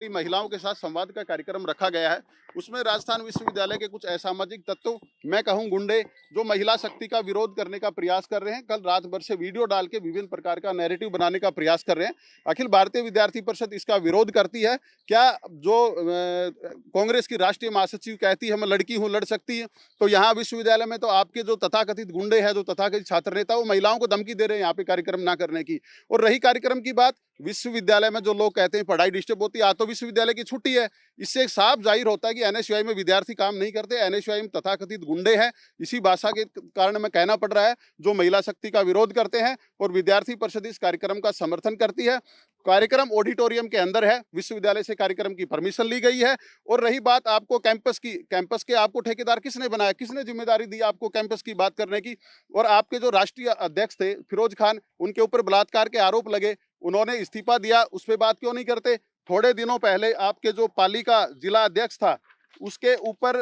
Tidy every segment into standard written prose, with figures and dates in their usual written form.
महिलाओं के साथ संवाद का कार्यक्रम रखा गया है। उसमें राजस्थान विश्वविद्यालय के कुछ असामाजिक तत्व, मैं कहूँ गुंडे, जो महिला शक्ति का विरोध करने का प्रयास कर रहे हैं, कल रात भर से वीडियो डाल के विभिन्न प्रकार का नैरेटिव बनाने का प्रयास कर रहे हैं। अखिल भारतीय विद्यार्थी परिषद इसका विरोध करती है। क्या जो कांग्रेस की राष्ट्रीय महासचिव कहती है मैं लड़की हूँ, लड़ सकती है, तो यहाँ विश्वविद्यालय में तो आपके जो तथाकथित गुंडे हैं, जो तथाकथित छात्र नेता, वो महिलाओं को धमकी दे रहे हैं यहाँ पे कार्यक्रम ना करने की। और रही कार्यक्रम की बात, विश्वविद्यालय में जो लोग कहते हैं पढ़ाई डिस्टर्ब होती है, आज तो विश्वविद्यालय की छुट्टी है। इससे साफ जाहिर होता है कि एनएसयूआई में विद्यार्थी काम नहीं करते, एनएसयूआई में तथाकथित गुंडे हैं। इसी भाषा के कारण में कहना पड़ रहा है, जो महिला शक्ति का विरोध करते हैं, और विद्यार्थी परिषद इस कार्यक्रम का समर्थन करती है। कार्यक्रम ऑडिटोरियम के अंदर है, विश्वविद्यालय से कार्यक्रम की परमिशन ली गई है। और रही बात आपको कैंपस की, कैंपस के आपको ठेकेदार किसने बनाया, किसने जिम्मेदारी दी आपको कैंपस की बात करने की? और आपके जो राष्ट्रीय अध्यक्ष थे फिरोज खान, उनके ऊपर बलात्कार के आरोप लगे, उन्होंने इस्तीफा दिया, उस पर बात क्यों नहीं करते? थोड़े दिनों पहले आपके जो पालिका जिला अध्यक्ष था, उसके ऊपर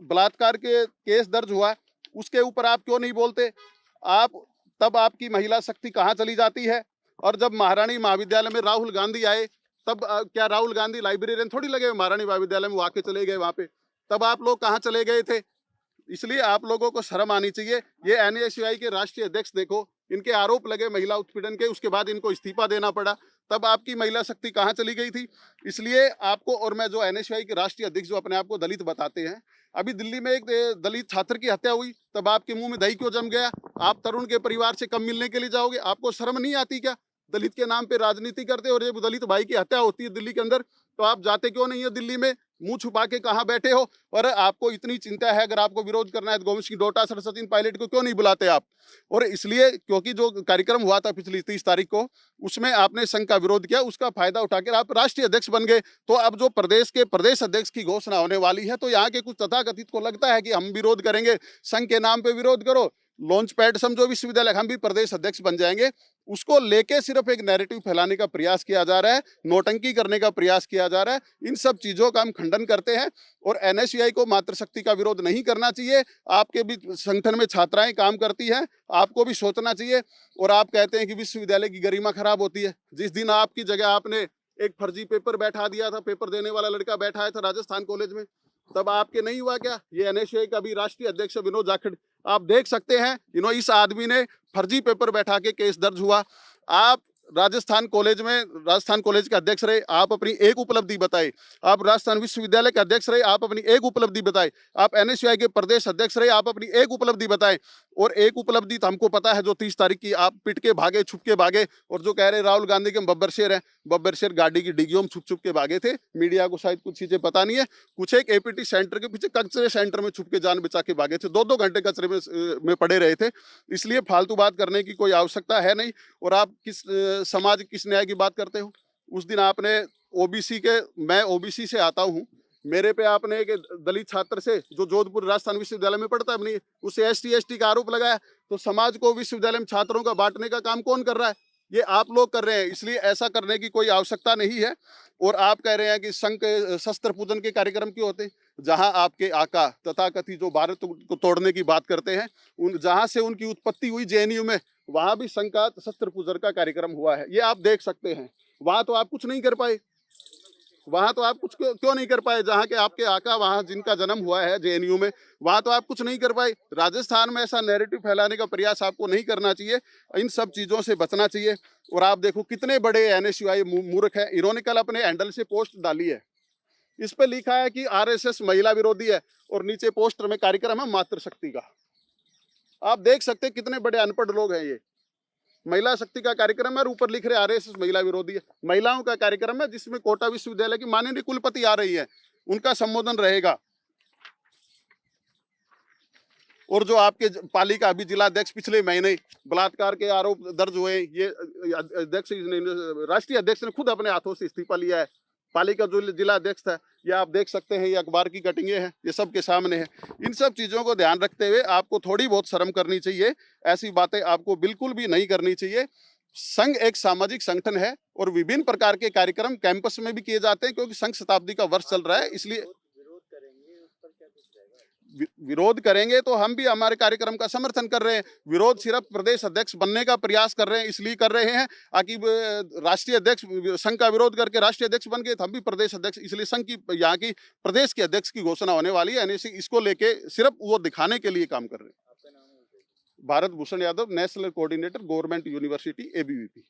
बलात्कार के केस दर्ज हुआ, उसके ऊपर आप क्यों नहीं बोलते? आप, तब आपकी महिला शक्ति कहाँ चली जाती है? और जब महारानी महाविद्यालय में राहुल गांधी आए, तब क्या राहुल गांधी लाइब्रेरियन थोड़ी लगे महारानी महाविद्यालय में, वो आके चले गए वहां पे, तब आप लोग कहाँ चले गए थे? इसलिए आप लोगों को शर्म आनी चाहिए। ये एनएसयूआई के राष्ट्रीय अध्यक्ष देखो, इनके आरोप लगे महिला उत्पीड़न के, उसके बाद इनको इस्तीफा देना पड़ा, तब आपकी महिला शक्ति कहाँ चली गई थी? इसलिए आपको, और मैं जो एनएसयूआई के राष्ट्रीय अध्यक्ष जो अपने आप को दलित बताते हैं, अभी दिल्ली में एक दलित छात्र की हत्या हुई, तब आपके मुंह में दही क्यों जम गया? आप तरुण के परिवार से कम मिलने के लिए जाओगे? आपको शर्म नहीं आती क्या? दलित के नाम पे राजनीति करते, और जब दलित भाई की हत्या होती है दिल्ली के अंदर, तो आप जाते क्यों नहीं हो दिल्ली में? मुंह छुपा के कहाँ बैठे हो? और आपको इतनी चिंता है, अगर आपको विरोध करना है तो गोविंद सिंह डोटा, सर सचिन पायलट को क्यों नहीं बुलाते आप? और इसलिए क्योंकि जो कार्यक्रम हुआ था पिछली 30 तारीख को, उसमें आपने संघ का विरोध किया, उसका फायदा उठाकर आप राष्ट्रीय अध्यक्ष बन गए। तो अब जो प्रदेश के प्रदेश अध्यक्ष की घोषणा होने वाली है, तो यहाँ के कुछ तथाकथित को लगता है कि हम विरोध करेंगे, संघ के नाम पे विरोध करो, लॉन्च पैड समझो विश्वविद्यालय, हम भी प्रदेश अध्यक्ष बन जाएंगे। उसको लेके सिर्फ एक नैरेटिव फैलाने का प्रयास किया जा रहा है, नौटंकी करने का प्रयास किया जा रहा है। इन सब चीजों का हम खंडन करते हैं, और एनएसयूआई को मातृशक्ति का विरोध नहीं करना चाहिए। आपके भी संगठन में छात्राएं काम करती हैं, आपको भी सोचना चाहिए। और आप कहते हैं कि विश्वविद्यालय की गरिमा खराब होती है। जिस दिन आपकी जगह आपने एक फर्जी पेपर बैठा दिया था, पेपर देने वाला लड़का बैठाया था राजस्थान कॉलेज में, तब आपके नहीं हुआ क्या? ये एनएसयूआई का भी राष्ट्रीय अध्यक्ष विनोद जाखड़, आप देख सकते हैं, इस आदमी ने फर्जी पेपर बैठा के केस दर्ज हुआ। आप राजस्थान कॉलेज के अध्यक्ष रहे, आप अपनी एक उपलब्धि बताए। आप राजस्थान विश्वविद्यालय के अध्यक्ष रहे, आप अपनी एक उपलब्धि बताए। आप एनएसयूआई के प्रदेश अध्यक्ष रहे, आप अपनी एक उपलब्धि बताए। और एक उपलब्धि तो हमको पता है, जो 30 तारीख की आप पिट के भागे, छुप के भागे। और जो कह रहे राहुल गांधी के बब्बर शेर है, बब्बर शेर गाड़ी की डिग्गियों में छुप छुप के भागे थे। मीडिया को शायद कुछ चीजें पता नहीं है। कुछ एक एपीटी सेंटर के पीछे कचरे सेंटर में छुप के जान बचा के भागे थे, 2-2 घंटे कचरे में पड़े रहे थे। इसलिए फालतू बात करने की कोई आवश्यकता है नहीं। और आप समाज किस न्याय की बात करते हो? उस दिन आपने ओबीसी के, मैं ओबीसी से आता हूँ, मेरे पे आपने एक दलित छात्र से, जो जोधपुर राजस्थान विश्वविद्यालय में पढ़ता है, अपनी उससे एसटी का आरोप लगाया। तो समाज को विश्वविद्यालय में छात्रों का बांटने का काम कौन कर रहा है? ये आप लोग कर रहे हैं। इसलिए ऐसा करने की कोई आवश्यकता नहीं है। और आप कह रहे हैं कि संघ के शस्त्र पूजन के कार्यक्रम क्यों होते हैं? जहां आपके आका तथाकथित जो भारत को तोड़ने की बात करते हैं, उन जहां से उनकी उत्पत्ति हुई जेएनयू में, वहां भी संघ का शस्त्र पूजन का कार्यक्रम हुआ है, ये आप देख सकते हैं। वहां तो आप कुछ नहीं कर पाए, वहां तो आप कुछ क्यों नहीं कर पाए? जहां के आपके आका, वहां जिनका जन्म हुआ है जेएनयू में, वहां तो आप कुछ नहीं कर पाए। राजस्थान में ऐसा नैरेटिव फैलाने का प्रयास आपको नहीं करना चाहिए, इन सब चीजों से बचना चाहिए। और आप देखो कितने बड़े एनएसयूआई मूर्ख है। इन्होंने कल अपने हैंडल से पोस्ट डाली है, इस पे लिखा है कि आरएसएस महिला विरोधी है, और नीचे पोस्टर में कार्यक्रम है मातृशक्ति का। आप देख सकते हैं कितने बड़े अनपढ़ लोग हैं। ये महिला शक्ति का कार्यक्रम है और ऊपर लिख रहे आरएसएस महिला विरोधी है। महिलाओं का कार्यक्रम है, जिसमें कोटा विश्वविद्यालय की माननीय कुलपति आ रही है, उनका संबोधन रहेगा। और जो आपके पालिका अभी जिलाध्यक्ष पिछले महीने बलात्कार के आरोप दर्ज हुए, ये अध्यक्ष राष्ट्रीय अध्यक्ष ने खुद अपने हाथों से इस्तीफा लिया है। पालिका जो जिला अध्यक्ष था, ये आप देख सकते हैं, ये अखबार की कटिंगें हैं, ये सबके सामने है। इन सब चीजों को ध्यान रखते हुए आपको थोड़ी बहुत शर्म करनी चाहिए। ऐसी बातें आपको बिल्कुल भी नहीं करनी चाहिए। संघ एक सामाजिक संगठन है, और विभिन्न प्रकार के कार्यक्रम कैंपस में भी किए जाते हैं, क्योंकि संघ शताब्दी का वर्ष चल रहा है। इसलिए विरोध करेंगे तो हम भी हमारे कार्यक्रम का समर्थन कर रहे हैं। विरोध सिर्फ प्रदेश अध्यक्ष बनने का प्रयास कर रहे हैं, इसलिए कर रहे हैं ताकि राष्ट्रीय अध्यक्ष संघ का विरोध करके राष्ट्रीय अध्यक्ष बन गए तो हम भी प्रदेश अध्यक्ष, इसलिए संघ की यहाँ की प्रदेश के अध्यक्ष की घोषणा होने वाली है। एनएसी इसको लेके सिर्फ वो दिखाने के लिए काम कर रहे हैं। Bharat Bhushan Yadav, national coordinator, government university, ABVP.